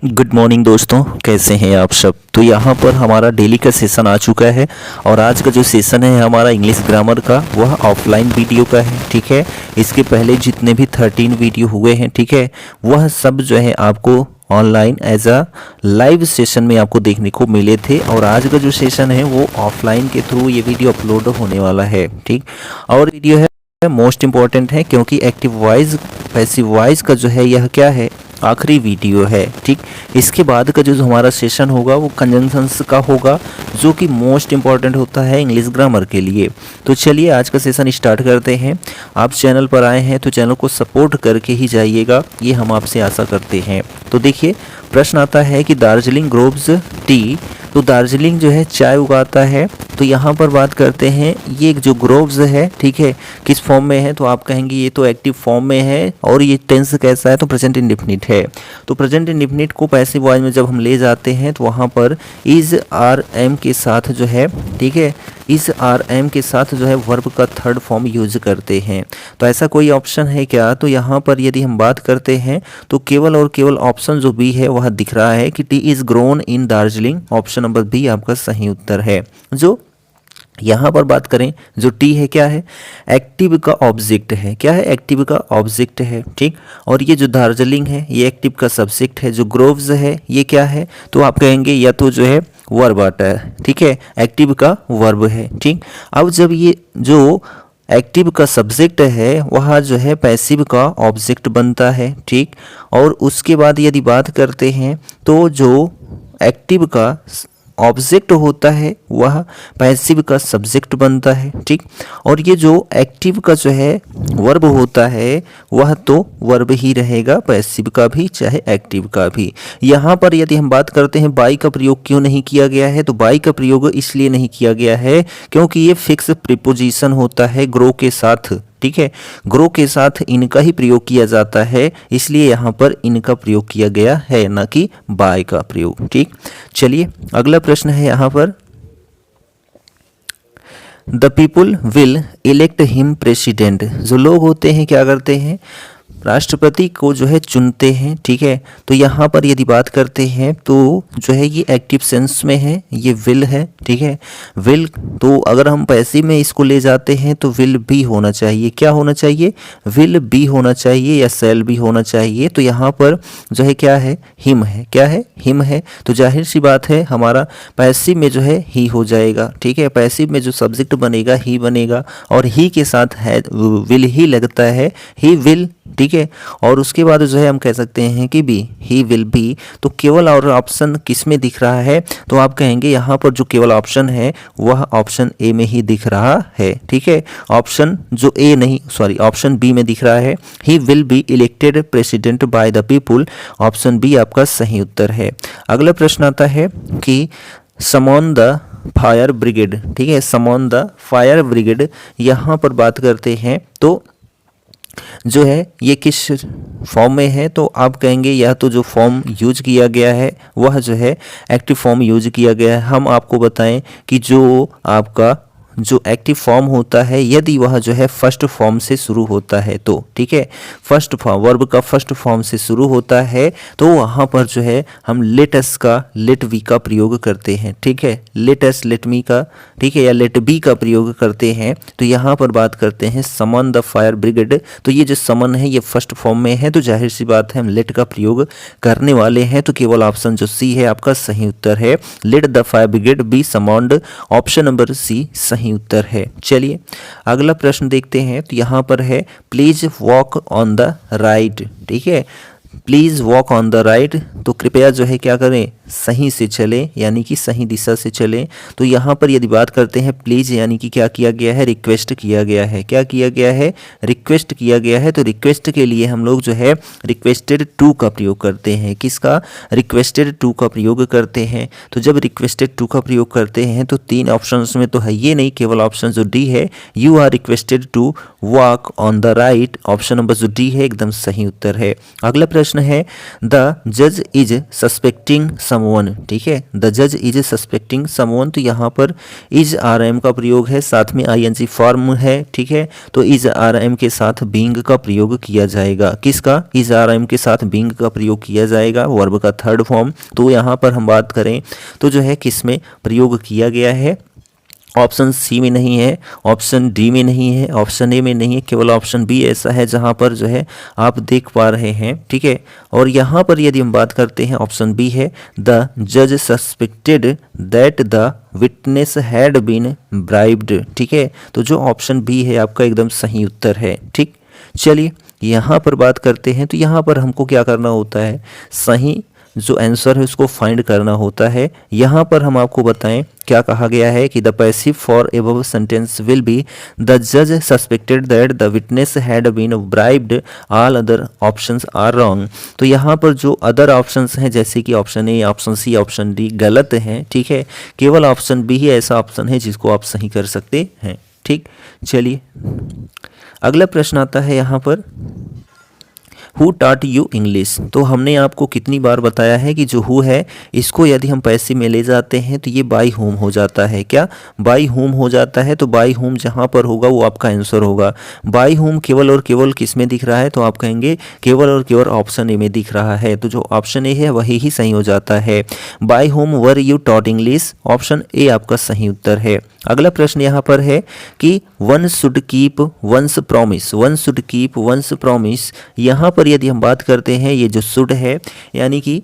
Good morning दोस्तों, कैसे हैं आप सब। तो यहाँ पर हमारा डेली का सेशन आ चुका है और आज का जो सेशन है हमारा इंग्लिश ग्रामर का वह ऑफलाइन वीडियो का है। ठीक है, इसके पहले जितने भी 13 वीडियो हुए हैं, ठीक है, वह सब जो है आपको online as a live session में आपको देखने को मिले थे और आज का जो सेशन है वो ऑफलाइन के थ्रू ये वीडियो अपलोड होने वाला है। ठीक, और वीडियो है मोस्ट इम्पॉर्टेंट है क्योंकि एक्टिव वॉइस पैसिव वॉइस का जो है यह क्या है, आखिरी वीडियो है। ठीक, इसके बाद का जो हमारा सेशन होगा वो कंजंक्शंस का होगा जो कि मोस्ट इम्पॉर्टेंट होता है इंग्लिश ग्रामर के लिए। तो चलिए आज का सेशन स्टार्ट करते हैं। आप चैनल पर आए हैं तो चैनल को सपोर्ट करके ही जाइएगा, ये हम आपसे आशा करते हैं। तो देखिए प्रश्न आता है कि दार्जिलिंग ग्रोव्स टी, तो दार्जिलिंग जो है चाय उगाता है। तो यहाँ पर बात करते हैं ये जो ग्रोव्स है, ठीक है, किस फॉर्म में है, तो आप कहेंगे ये तो एक्टिव फॉर्म में है और ये टेंस कैसा है, तो प्रेजेंट इंडेफिनिट है। तो प्रेजेंट इंडेफिनिट को पैसिव वॉइस में जब हम ले जाते हैं तो वहाँ पर इज आर एम के साथ जो है, ठीक है, इस आर एम के साथ जो है वर्ब का थर्ड फॉर्म यूज करते हैं। तो ऐसा कोई ऑप्शन है क्या, तो यहाँ पर यदि हम बात करते हैं तो केवल और केवल ऑप्शन जो बी है वह दिख रहा है कि tea is grown in Darjeeling. Option number B आपका सही उत्तर है। जो यहाँ पर बात करें जो टी है क्या है, एक्टिव का ऑब्जेक्ट है। क्या है, एक्टिव का ऑब्जेक्ट है। ठीक, और ये जो दार्जिलिंग है ये एक्टिव का सब्जेक्ट है। जो ग्रोव्स है ये क्या है, तो आप कहेंगे या तो जो है वर्ब आता है, ठीक है, एक्टिव का वर्ब है। ठीक, अब जब ये जो एक्टिव का सब्जेक्ट है वह जो है पैसिव का ऑब्जेक्ट बनता है। ठीक, और उसके बाद यदि बात करते हैं तो जो एक्टिव का ऑब्जेक्ट होता है वह पैसिव का सब्जेक्ट बनता है। ठीक, और ये जो एक्टिव का जो है वर्ब होता है वह तो वर्ब ही रहेगा, पैसिव का भी चाहे एक्टिव का भी। यहाँ पर यदि हम बात करते हैं बाई का प्रयोग क्यों नहीं किया गया है, तो बाई का प्रयोग इसलिए नहीं किया गया है क्योंकि ये फिक्स प्रीपोजिशन होता है ग्रो के साथ। ठीक है, ग्रो के साथ इनका ही प्रयोग किया जाता है, इसलिए यहाँ पर इनका प्रयोग किया गया है, ना कि बाय का प्रयोग। ठीक, चलिए अगला प्रश्न है यहाँ पर, the people will elect him president. जो लोग होते हैं क्या करते हैं, राष्ट्रपति को जो है चुनते हैं। ठीक है, तो यहाँ पर यदि बात करते हैं तो जो है ये एक्टिव सेंस में है, ये विल है। ठीक है, विल, तो अगर हम पैसिव में इसको ले जाते हैं तो विल भी होना चाहिए। क्या होना चाहिए, विल भी होना चाहिए या सेल भी होना चाहिए। तो यहाँ पर जो है क्या है, हिम है। क्या है, हिम है। तो जाहिर सी बात है हमारा पैसिव में जो है ही हो जाएगा। ठीक है, पैसिव में जो सब्जेक्ट बनेगा ही बनेगा और ही के साथ है विल ही लगता है, ही विल। ठीक है, और उसके बाद जो है हम कह सकते हैं कि बी, ही विल बी। तो केवल और ऑप्शन किस में दिख रहा है, तो आप कहेंगे यहाँ पर जो केवल ऑप्शन है वह ऑप्शन ए में ही दिख रहा है। ठीक है, ऑप्शन जो ए नहीं, सॉरी, ऑप्शन बी में दिख रहा है, he will be elected president by the people. Option B आपका सही उत्तर है। अगला प्रश्न आता है कि समॉन द फायर ब्रिगेड। ठीक है, समॉन द फायर ब्रिगेड, यहाँ पर बात करते हैं तो जो है ये किस फॉर्म में है, तो आप कहेंगे या तो जो फॉर्म यूज किया गया है वह जो है एक्टिव फॉर्म यूज किया गया है। हम आपको बताएं कि जो आपका जो एक्टिव फॉर्म होता है यदि वह जो है फर्स्ट फॉर्म से शुरू होता है तो, ठीक है, फर्स्ट फॉर्म, वर्ब का फर्स्ट फॉर्म से शुरू होता है तो वहाँ पर जो है हम लेट अस का, लेट वी का प्रयोग करते हैं। ठीक है, लेट अस, लेट मी का, ठीक है, या लेट बी का प्रयोग करते हैं। तो यहाँ पर बात करते हैं समन द फायर ब्रिगेड। तो ये जो समन है ये फर्स्ट फॉर्म में है, तो जाहिर सी बात है हम लेट का प्रयोग करने वाले हैं। तो केवल ऑप्शन जो सी है आपका सही उत्तर है, let the fire brigade be summoned. Option number C सही उत्तर है। चलिए अगला प्रश्न देखते हैं, तो यहाँ पर है please walk on the right. ठीक है, please walk on the right, तो कृपया जो है क्या करें, सही से चलें, यानी कि सही दिशा से चलें। तो यहाँ पर यदि बात करते हैं प्लीज़ यानी कि क्या किया गया है, रिक्वेस्ट किया गया है। क्या किया गया है, रिक्वेस्ट किया गया है। तो रिक्वेस्ट के लिए हम लोग जो है रिक्वेस्टेड टू का प्रयोग करते हैं। किसका, रिक्वेस्टेड टू का प्रयोग करते हैं। तो जब रिक्वेस्टेड टू का प्रयोग करते हैं तो तीन ऑप्शंस में तो है ये नहीं, केवल ऑप्शन जो डी है, you are requested to walk on the right. Option number जो डी है एकदम सही उत्तर है। अगला प्रश्न है द जज इज सस्पेक्टिंग समवन, ठीक है, द जज इज सस्पेक्टिंग समवन, तो यहाँ पर इज आर एम का प्रयोग है, साथ में आई एन जी फॉर्म है, ठीक है, तो इज आर एम के साथ बीइंग का प्रयोग किया जाएगा। किसका? इज आर एम के साथ बीइंग का प्रयोग किया जाएगा, वर्ब का थर्ड फॉर्म। तो यहाँ पर हम बात करें तो जो है किस में प्रयोग किया गया है, ऑप्शन सी में नहीं है, ऑप्शन डी में नहीं है, ऑप्शन ए में नहीं है, केवल ऑप्शन बी ऐसा है जहां पर जो है आप देख पा रहे हैं, ठीक है। और यहाँ पर यदि हम बात करते हैं, ऑप्शन बी है, द जज suspected that the witness had been bribed, ठीक है। तो जो ऑप्शन बी है आपका एकदम सही उत्तर है, ठीक। चलिए यहाँ पर बात करते हैं, तो यहाँ पर हमको क्या करना होता है, सही जो आंसर है उसको फाइंड करना होता है। यहाँ पर हम आपको बताएं क्या कहा गया है कि the passive for above sentence will be the जज suspected that the witness had been bribed, all other options are wrong. तो यहाँ पर जो अदर ऑप्शंस हैं जैसे कि option A, option C, option D गलत हैं, ठीक है। केवल ऑप्शन बी ही ऐसा ऑप्शन है जिसको आप सही कर सकते हैं, ठीक। चलिए अगला प्रश्न आता है यहाँ पर, हु टाट यू इंग्लिश। तो हमने आपको कितनी बार बताया है कि जो हु है इसको यदि हम पैसिव में ले जाते हैं तो ये बाई होम हो जाता है। क्या? बाई होम हो जाता है। तो बाई होम जहाँ पर होगा वो आपका आंसर होगा। बाई होम केवल और केवल किस में दिख रहा है, तो आप कहेंगे केवल और केवल ऑप्शन ए में दिख रहा है। तो जो ऑप्शन ए है वही ही सही हो जाता है। By home were you taught English, option A आपका सही उत्तर है। अगला प्रश्न यहाँ पर है कि one should keep once promise, one should keep once promise. यहाँ पर यदि हम बात करते हैं ये जो शुड है यानी कि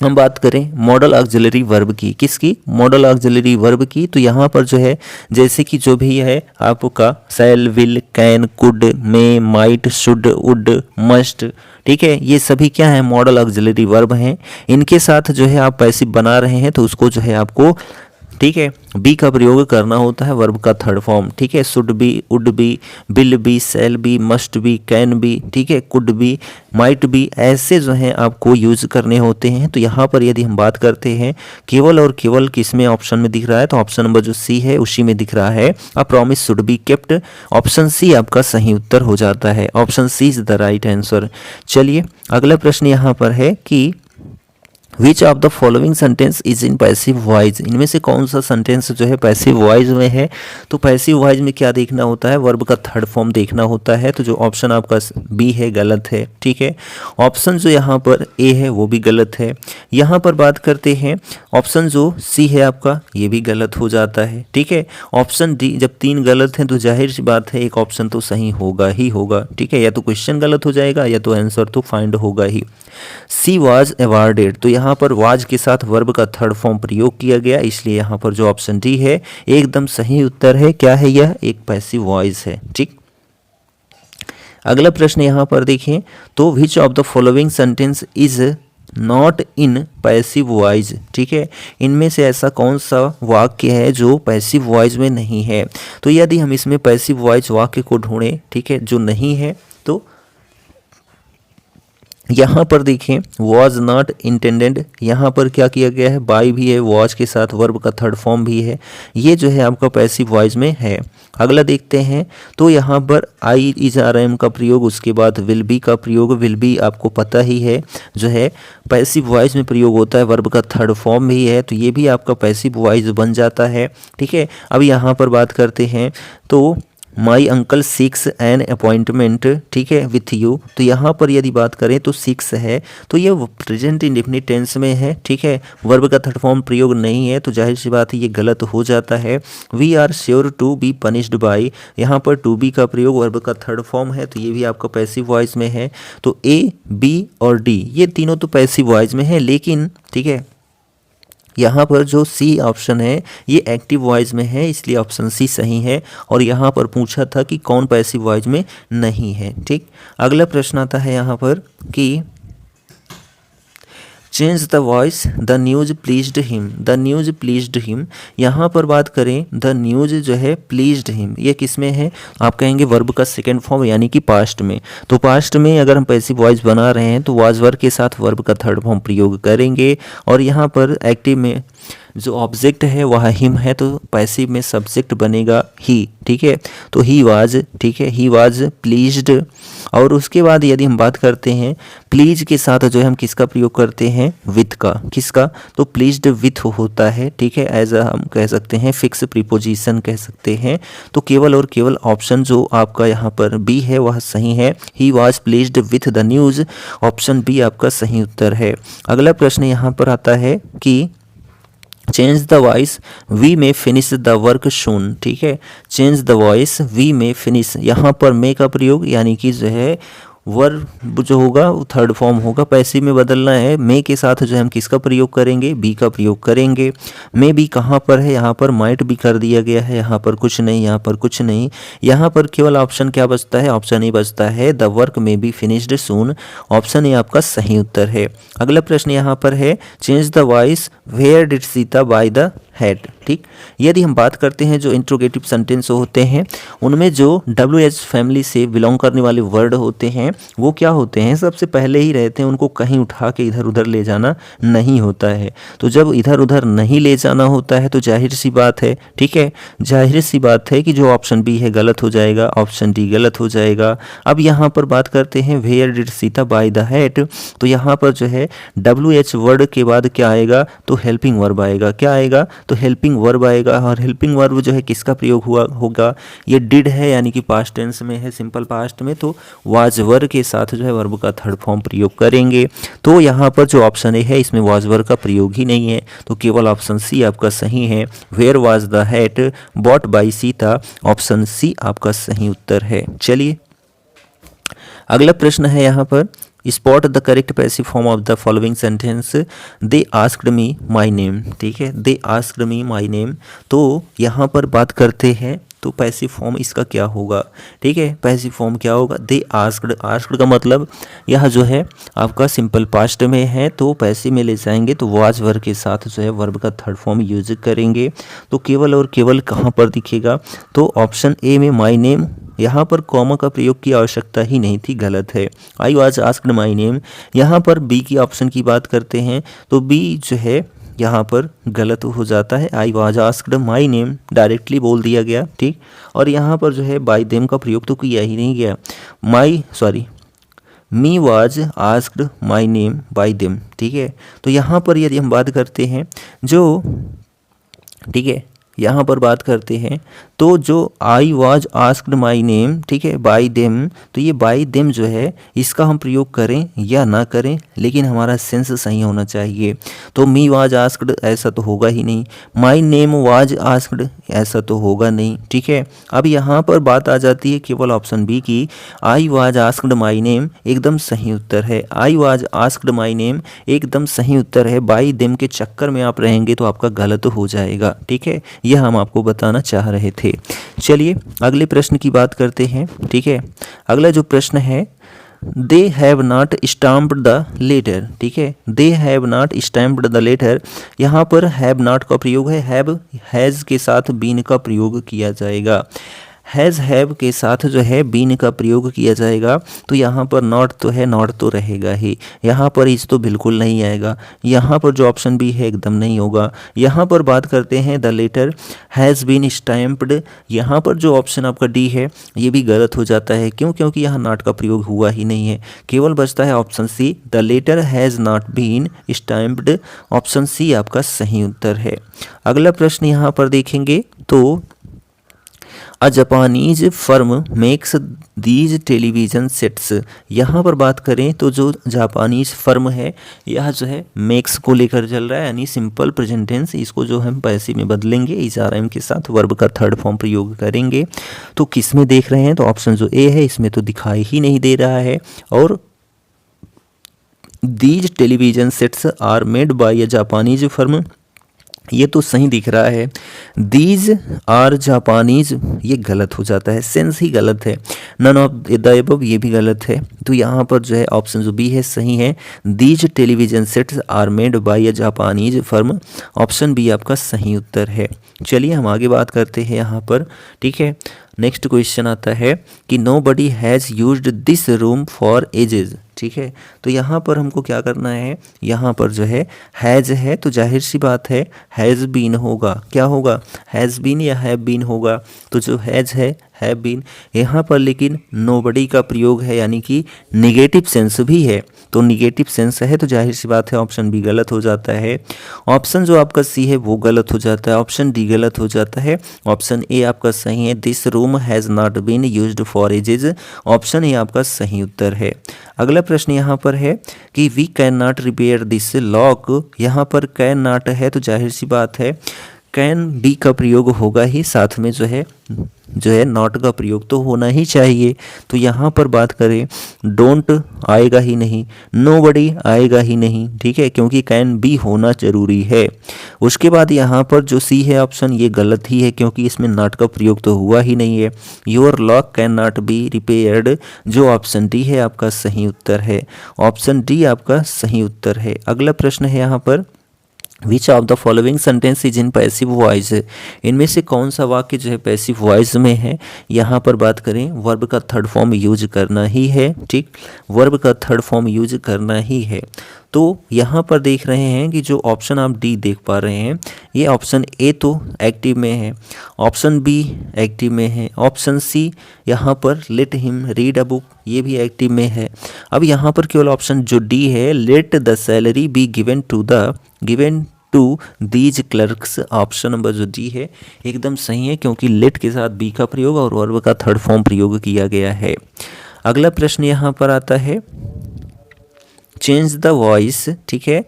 हम बात करें मॉडल ऑक्सिलरी वर्ब की, किसकी? मॉडल ऑक्सिलरी वर्ब की। तो यहाँ पर जो है जैसे कि जो भी है आपका shall, will, can, could, may, might, should, would, must, ठीक है, ये सभी क्या है? मॉडल ऑक्सिलरी वर्ब हैं। इनके साथ जो है आप पैसिव बना रहे हैं तो उसको जो है आपको, ठीक है, बी का प्रयोग करना होता है, वर्ब का थर्ड फॉर्म, ठीक है। Should be, would be, will be, shall be, must be, can be, ठीक है, कुड बी, माइट बी, ऐसे जो हैं आपको यूज करने होते हैं। तो यहाँ पर यदि हम बात करते हैं केवल और केवल किस में ऑप्शन में दिख रहा है, तो ऑप्शन नंबर जो सी है उसी में दिख रहा है। A promise should be kept, option C आपका सही उत्तर हो जाता है। Option C is the right answer. चलिए अगला प्रश्न यहाँ पर है कि which of the following sentence is in passive voice. इनमें से कौन सा सेंटेंस जो है पैसिव वॉइस में है। तो पैसिव वॉइस में क्या देखना होता है? वर्ब का थर्ड फॉर्म देखना होता है। तो जो ऑप्शन आपका बी है गलत है, ठीक है। ऑप्शन जो यहाँ पर ए है वो भी गलत है। यहाँ पर बात करते हैं ऑप्शन जो सी है आपका, ये भी गलत हो जाता है, ठीक है। ऑप्शन डी, जब तीन गलत हैं तो जाहिर सी बात है एक ऑप्शन तो सही होगा ही होगा, ठीक है। या तो क्वेश्चन गलत हो जाएगा या तो आंसर तो फाइंड होगा ही। सी वाज अवॉर्डेड, तो यहाँ पर वाज के साथ वर्ब का थर्ड फॉर्म प्रयोग किया गया, इसलिए यहाँ पर जो ऑप्शन डी है एकदम सही उत्तर है। क्या है? यह एक पैसिव वॉइस है, ठीक। अगला प्रश्न यहाँ पर देखें तो विच of the following sentence is not in passive voice, ठीक है। इनमें से ऐसा कौन सा वाक्य है जो पैसिव वॉइस में नहीं है। तो यदि हम इसमें पैसिव वॉइस वाक्य को ढूंढें, ठीक है, जो नहीं है, तो यहाँ पर देखें वॉज नॉट इंटेंडेड, यहाँ पर क्या किया गया है? बाई भी है, वॉज के साथ वर्ब का थर्ड फॉर्म भी है, ये जो है आपका पैसिव वॉइस में है। अगला देखते हैं तो यहाँ पर आई इज आर एम का प्रयोग, उसके बाद विल बी का प्रयोग। विल बी आपको पता ही है जो है पैसिव वॉइस में प्रयोग होता है, वर्ब का थर्ड फॉर्म भी है, तो ये भी आपका पैसिव वॉइस बन जाता है, ठीक है। अब यहाँ पर बात करते हैं तो my uncle seeks an appointment, ठीक है, विथ यू। तो यहाँ पर यदि बात करें तो सिक्स है, तो ये प्रेजेंट इंडेफिनिट टेंस में है, ठीक है। वर्ब का थर्ड फॉर्म प्रयोग नहीं है, तो जाहिर सी बात है ये गलत हो जाता है। We are sure to be punished by, यहाँ पर टू बी का प्रयोग वर्ब का थर्ड फॉर्म है, तो ये भी आपका पैसिव वॉइस में है। तो ए, बी और डी ये तीनों तो पैसिव वॉइस में है, लेकिन ठीक है यहाँ पर जो सी ऑप्शन है ये एक्टिव वॉइस में है, इसलिए ऑप्शन सी सही है। और यहाँ पर पूछा था कि कौन पैसिव वॉइस में नहीं है, ठीक। अगला प्रश्न आता है यहाँ पर कि change the voice, the news pleased him, the news pleased him. यहाँ पर बात करें द न्यूज जो है प्लीज्ड हिम, ये किस में है? आप कहेंगे वर्ब का सेकंड फॉर्म यानी कि पास्ट में। तो पास्ट में अगर हम पैसिव वॉइस बना रहे हैं तो वाज वर्ब के साथ वर्ब का थर्ड फॉर्म प्रयोग करेंगे। और यहाँ पर एक्टिव में जो ऑब्जेक्ट है वह हिम है तो पैसिव में सब्जेक्ट बनेगा ही, ठीक है। तो ही वाज, ठीक है, ही वाज प्लीज्ड। और उसके बाद यदि हम बात करते हैं प्लीज के साथ जो है हम किसका प्रयोग करते हैं, विथ का, किसका, तो प्लीज्ड विथ होता है, ठीक है। एज हम कह सकते हैं फिक्स प्रीपोजिशन कह सकते हैं। तो केवल और केवल ऑप्शन जो आपका यहाँ पर बी है वह सही है, he was pleased with the news, option B आपका सही उत्तर है। अगला प्रश्न यहाँ पर आता है कि चेंज द वॉइस वी में फिनिश द वर्क शून, ठीक है। चेंज द वॉइस वी में फिनिश, यहाँ पर मे का प्रयोग यानी कि जो है वर्ब जो होगा वो थर्ड फॉर्म होगा, पैसिव में बदलना है। मे के साथ जो है हम किसका प्रयोग करेंगे, बी का प्रयोग करेंगे। मे बी कहाँ पर है, यहाँ पर माइट भी कर दिया गया है, यहाँ पर कुछ नहीं, यहाँ पर कुछ नहीं, यहाँ पर केवल ऑप्शन क्या बचता है, ऑप्शन ए बचता है, the work may be finished soon, option A आपका सही उत्तर है। अगला प्रश्न यहाँ पर है change the voice where did Sita buy the head, ठीक। यदि हम बात करते हैं जो इंट्रोगेटिव सेंटेंस होते हैं उनमें जो WH फैमिली से बिलोंग करने वाले वर्ड होते हैं वो क्या होते हैं, सबसे पहले ही रहते हैं, उनको कहीं उठा के इधर उधर ले जाना नहीं होता है। तो जब इधर उधर नहीं ले जाना होता है तो जाहिर सी बात है, ठीक है, जाहिर सी बात है कि जो ऑप्शन बी है गलत हो जाएगा, ऑप्शन डी गलत हो जाएगा। अब यहाँ पर बात करते हैं where did Sita buy the head, तो यहाँ पर जो है WH वर्ड के बाद क्या आएगा, तो हेल्पिंग वर्ब आएगा, क्या आएगा, तो हेल्पिंग वर्ब आएगा। और हेल्पिंग वर्ब जो है किसका प्रयोग हुआ होगा, ये डिड है यानी कि पास्ट टेंस में है, सिंपल पास्ट में, तो वाज वर्ब के साथ जो है वर्ब का थर्ड फॉर्म प्रयोग करेंगे। तो यहाँ पर जो ऑप्शन ए है इसमें वाज वर्ब का प्रयोग ही नहीं है, तो केवल ऑप्शन सी आपका सही है, where was the hat bought by Sita, option C आपका सही उत्तर है। चलिए अगला प्रश्न है यहाँ पर spot the correct passive form of the following sentence, they asked me my name, ठीक है, they asked me my name. तो यहाँ पर बात करते हैं तो पैसिव फॉर्म इसका क्या होगा, ठीक है, पैसिव फॉर्म क्या होगा, दे आस्क्ड, आस्क्ड का मतलब यह जो है आपका सिंपल पास्ट में है तो पैसिव में ले जाएंगे तो वाज वर्ब के साथ जो है वर्ब का थर्ड फॉर्म यूज करेंगे। तो केवल और केवल कहाँ पर दिखेगा, तो ऑप्शन ए में माई नेम, यहाँ पर कॉमा का प्रयोग की आवश्यकता ही नहीं थी, गलत है। I was asked my name, यहाँ पर बी की ऑप्शन की बात करते हैं तो बी जो है यहाँ पर गलत हो जाता है, I was asked my name directly बोल दिया गया, ठीक। और यहाँ पर जो है बाय देम का प्रयोग तो किया ही नहीं गया, me was asked my name by them, ठीक है। तो यहाँ पर यदि हम बात करते हैं जो, ठीक है, यहाँ पर बात करते हैं तो जो I was asked my name, ठीक है, बाय देम, तो ये बाय देम जो है इसका हम प्रयोग करें या ना करें लेकिन हमारा सेंस सही होना चाहिए। तो मी वाज आस्क्ड ऐसा तो होगा ही नहीं, माई नेम वाज आस्क्ड ऐसा तो होगा नहीं, ठीक है। अब यहाँ पर बात आ जाती है केवल ऑप्शन बी की, I was asked my name एकदम सही उत्तर है, I was asked my name एकदम सही उत्तर है। बाय देम के चक्कर में आप रहेंगे तो आपका गलत हो जाएगा, ठीक है, यह हम आपको बताना चाह रहे थे। चलिए अगले प्रश्न की बात करते हैं, ठीक है। अगला जो प्रश्न है they have not stamped the letter, ठीक है, they have not stamped the letter, यहाँ पर हैव नॉट का प्रयोग है, हैव हैज़ के साथ बीन का प्रयोग किया जाएगा, हैज़ हैव के साथ जो है बीन का प्रयोग किया जाएगा। तो यहाँ पर नॉट तो है, नॉट तो रहेगा ही, यहाँ पर इस तो बिल्कुल नहीं आएगा, यहाँ पर जो ऑप्शन बी है एकदम नहीं होगा। यहाँ पर बात करते हैं the letter has been stamped, यहाँ पर जो ऑप्शन आपका डी है ये भी गलत हो जाता है, क्यों, क्योंकि यहाँ नॉट का प्रयोग हुआ ही नहीं है, केवल बचता है option C, the letter has not been stamped, option C आपका सही उत्तर है। अगला प्रश्न यहाँ पर देखेंगे तो अ Japanese firm makes these television sets, यहाँ पर बात करें तो जो जापानीज फर्म है यह जो है मेक्स को लेकर चल रहा है, यानी सिंपल प्रेजेंट टेंस, इसको जो हम पैसिव में बदलेंगे, इस आर के साथ वर्ब का थर्ड फॉर्म प्रयोग करेंगे। तो किस में देख रहे हैं, तो ऑप्शन जो ए है इसमें तो दिखाई ही नहीं दे रहा है, और these television sets are made by a Japanese firm, ये तो सही दिख रहा है, दीज आर जापानीज ये गलत हो जाता है, सेंस ही गलत है, नन ऑफ द अबव ये भी गलत है। तो यहाँ पर जो है ऑप्शन जो बी है सही है, these television sets are made by a Japanese firm, option B आपका सही उत्तर है। चलिए हम आगे बात करते हैं यहाँ पर, ठीक है। नेक्स्ट क्वेश्चन आता है कि nobody has used this room for ages. ठीक है, तो यहाँ पर हमको क्या करना है, यहाँ पर जो है हैज़ है तो जाहिर सी बात है हैज़ बीन होगा। क्या होगा, हैज़ बीन या हैव बीन होगा। तो जो हैज़ है हैव बीन, यहाँ पर लेकिन नोबडी का प्रयोग है यानी कि निगेटिव सेंस भी है। तो निगेटिव सेंस है तो जाहिर सी बात है ऑप्शन बी गलत हो जाता है। ऑप्शन जो आपका सी है वो गलत हो जाता है, ऑप्शन डी गलत हो जाता है, ऑप्शन ए आपका सही है। This room has not been used for ages, option A आपका सही उत्तर है। अगला प्रश्न यहाँ पर है कि we can not repair this lock. यहाँ पर कैन नॉट है तो जाहिर सी बात है कैन बी का प्रयोग होगा ही, साथ में जो है नॉट का प्रयोग तो होना ही चाहिए। तो यहाँ पर बात करें डोंट आएगा ही नहीं, नोबडी आएगा ही नहीं। ठीक है, क्योंकि कैन बी होना जरूरी है। उसके बाद यहाँ पर जो सी है ऑप्शन ये गलत ही है क्योंकि इसमें नॉट का प्रयोग तो हुआ ही नहीं है। Your lock can not be repaired, जो ऑप्शन डी है आपका सही उत्तर है। ऑप्शन डी आपका सही उत्तर है। अगला प्रश्न है यहाँ पर विच of the following sentence is in passive voice. इनमें से कौन सा वाक्य जो है पैसिव वॉइस में है। यहाँ पर बात करें वर्ब का थर्ड फॉर्म यूज करना ही है। ठीक, वर्ब का थर्ड फॉर्म यूज करना ही है। तो यहाँ पर देख रहे हैं कि जो ऑप्शन आप डी देख पा रहे हैं ये ऑप्शन ए तो एक्टिव में है, ऑप्शन बी एक्टिव में है, ऑप्शन सी यहाँ पर let him read a book ये भी एक्टिव में है। अब यहाँ पर केवल ऑप्शन जो डी है let the salary be given to these clerks, option number जो डी है एकदम सही है क्योंकि लेट के साथ बी का प्रयोग और वर्ब का थर्ड फॉर्म प्रयोग किया गया है। अगला प्रश्न यहाँ पर आता है चेंज द वॉइस। ठीक है,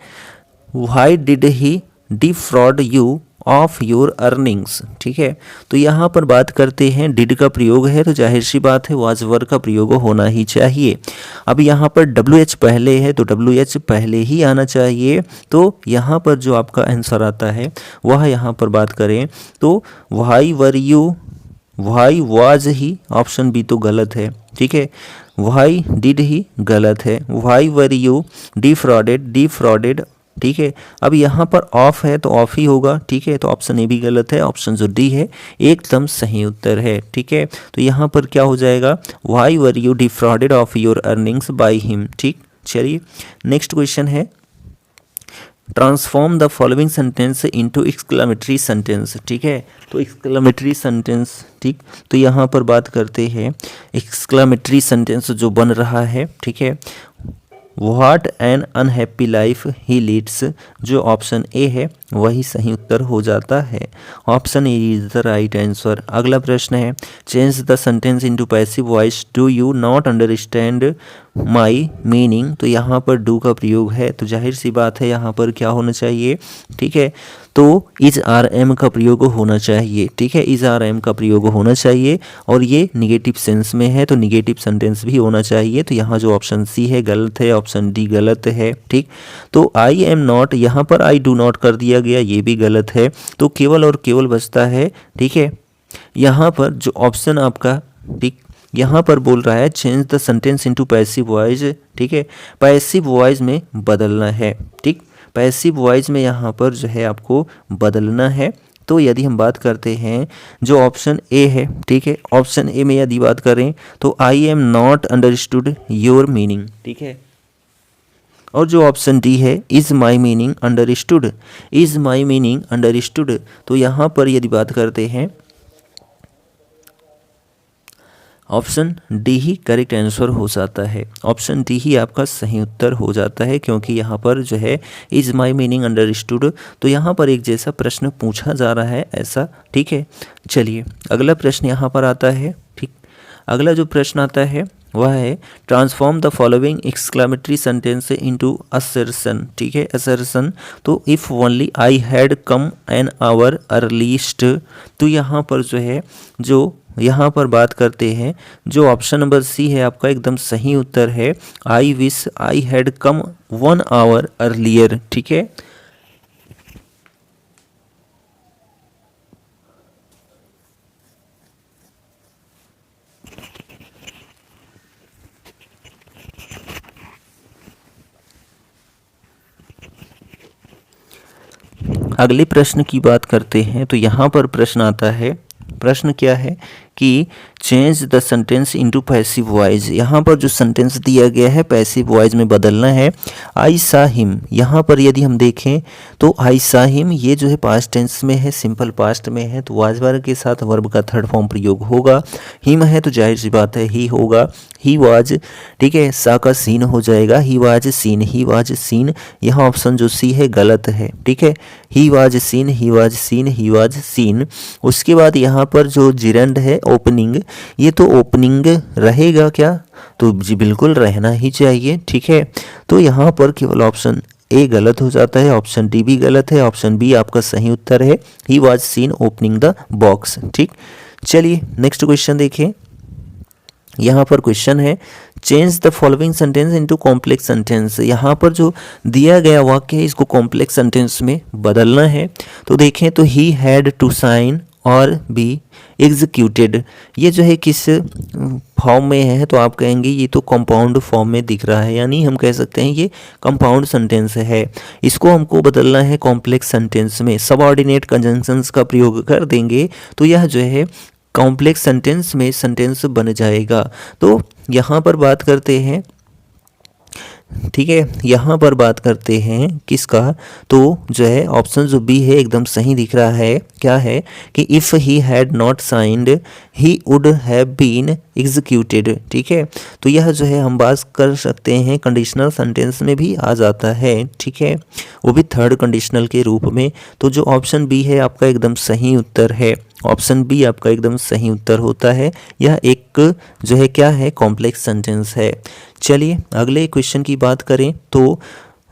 why did he defrauded you of your earnings. ठीक है, तो यहाँ पर बात करते हैं डिड का प्रयोग है तो जाहिर सी बात है वाज वर का प्रयोग होना ही चाहिए। अब यहाँ पर डब्ल्यू एच पहले है तो डब्ल्यू एच पहले ही आना चाहिए। तो यहाँ पर जो आपका आंसर आता है वह यहाँ पर बात करें तो why were you, why was he, option B तो गलत है। ठीक है, वाई डिड ही गलत है, वाई वर यू डिफ्रॉडेड। ठीक है, अब यहाँ पर ऑफ है तो ऑफ ही होगा। ठीक है, तो ऑप्शन ए भी गलत है, ऑप्शन जो डी है एकदम सही उत्तर है। ठीक है, तो यहाँ पर क्या हो जाएगा Y were you defrauded of your earnings by him. ठीक, चलिए नेक्स्ट क्वेश्चन है transform the following sentence into exclamatory sentence. ठीक है, तो एक्सक्लेमेटरी सेंटेंस, ठीक, तो यहाँ पर बात करते हैं एक्सक्लेमेटरी सेंटेंस जो बन रहा है। ठीक है, what an unhappy life he leads, जो ऑप्शन ए है वही सही उत्तर हो जाता है। Option A is the right answer. अगला प्रश्न है change the sentence into passive voice do you not understand my meaning. तो यहाँ पर डू का प्रयोग है तो जाहिर सी बात है यहाँ पर क्या होना चाहिए। ठीक है, तो इज आर एम का प्रयोग होना चाहिए। ठीक है, इज आर एम का प्रयोग होना चाहिए और ये निगेटिव सेंस में है तो निगेटिव सेंटेंस भी होना चाहिए। तो यहाँ जो ऑप्शन सी है गलत है, ऑप्शन डी गलत है। ठीक, तो आई एम नॉट, यहाँ पर आई डू नॉट कर दिया गया, ये भी गलत है। तो केवल और केवल बचता है, ठीक है, यहाँ पर जो ऑप्शन आपका, ठीक, यहाँ पर बोल रहा है change the sentence into passive voice. ठीक है, पैसिव वॉइस में बदलना है। ठीक, पैसिव वॉइस में यहाँ पर जो है आपको बदलना है। तो यदि हम बात करते हैं जो ऑप्शन ए है, ठीक है, ऑप्शन ए में यदि बात करें तो I am not understood your meaning. ठीक है, और जो ऑप्शन डी है is my meaning understood, is my meaning understood. तो यहाँ पर यदि बात करते हैं ऑप्शन डी ही करेक्ट आंसर हो जाता है। ऑप्शन डी ही आपका सही उत्तर हो जाता है क्योंकि यहाँ पर जो है इज माई मीनिंग अंडरस्टूड, तो यहाँ पर एक जैसा प्रश्न पूछा जा रहा है ऐसा। ठीक है, चलिए अगला प्रश्न यहाँ पर आता है। ठीक, अगला जो प्रश्न आता है वह है transform the following exclamatory sentence into assertion. ठीक है, असर्शन, तो if only I had come an hour earliest. तो यहाँ पर जो है जो यहाँ पर बात करते हैं जो ऑप्शन नंबर सी है आपका एकदम सही उत्तर है। I wish I had come 1 hour earlier. ठीक है, अगले प्रश्न की बात करते हैं तो यहाँ पर प्रश्न आता है, प्रश्न क्या है कि change the sentence into passive voice. यहाँ पर जो सेंटेंस दिया गया है पैसिव वॉइस में बदलना है। आई सा हिम, यहाँ पर यदि हम देखें तो आई सा हिम ये जो है पास्ट टेंस में है, सिंपल पास्ट में है, तो वाज वर्ब के साथ वर्ब का थर्ड फॉर्म प्रयोग होगा। हिम है तो जाहिर सी बात है ही होगा, ही वाज, ठीक है, सा का सीन हो जाएगा, he was scene, he was scene. यहाँ ऑप्शन जो सी है गलत है, ठीक है, he was scene, he was scene, he was scene. उसके बाद यहाँ पर जो जिरंड है ओपनिंग, ये तो ओपनिंग रहेगा क्या, तो जी बिल्कुल रहना ही चाहिए, ठीक है। तो यहाँ पर केवल ऑप्शन ए गलत हो जाता है, ऑप्शन डी भी गलत है, ऑप्शन बी आपका सही उत्तर है, he was scene opening the box, ठीक। चलिए नेक्स्ट क्वेश्चन देखें। यहाँ पर क्वेश्चन है change the following sentence into complex sentence. यहाँ पर जो दिया गया वाक्य है इसको कॉम्प्लेक्स सेंटेंस में बदलना है। तो देखें तो ही हैड टू साइन और बी एग्जीक्यूटेड, ये जो है किस फॉर्म में है, तो आप कहेंगे ये तो कंपाउंड फॉर्म में दिख रहा है, यानी हम कह सकते हैं ये कंपाउंड सेंटेंस है। इसको हमको बदलना है कॉम्प्लेक्स सेंटेंस में, सबऑर्डिनेट कंजंक्शंस का प्रयोग कर देंगे तो यह जो है कॉम्प्लेक्स सेंटेंस में सेंटेंस बन जाएगा। तो यहाँ पर बात करते हैं, ठीक है, यहाँ पर बात करते हैं किसका, तो जो है ऑप्शन जो बी है एकदम सही दिख रहा है। क्या है कि if he had not signed he would have been executed, ठीक है। तो यह जो है हम बात कर सकते हैं कंडीशनल सेंटेंस में भी आ जाता है, ठीक है, वो भी थर्ड कंडीशनल के रूप में। तो जो ऑप्शन बी है आपका एकदम सही उत्तर है, ऑप्शन बी आपका एकदम सही उत्तर होता है। यह एक जो है क्या है कॉम्प्लेक्स सेंटेंस है। चलिए अगले क्वेश्चन की बात करें तो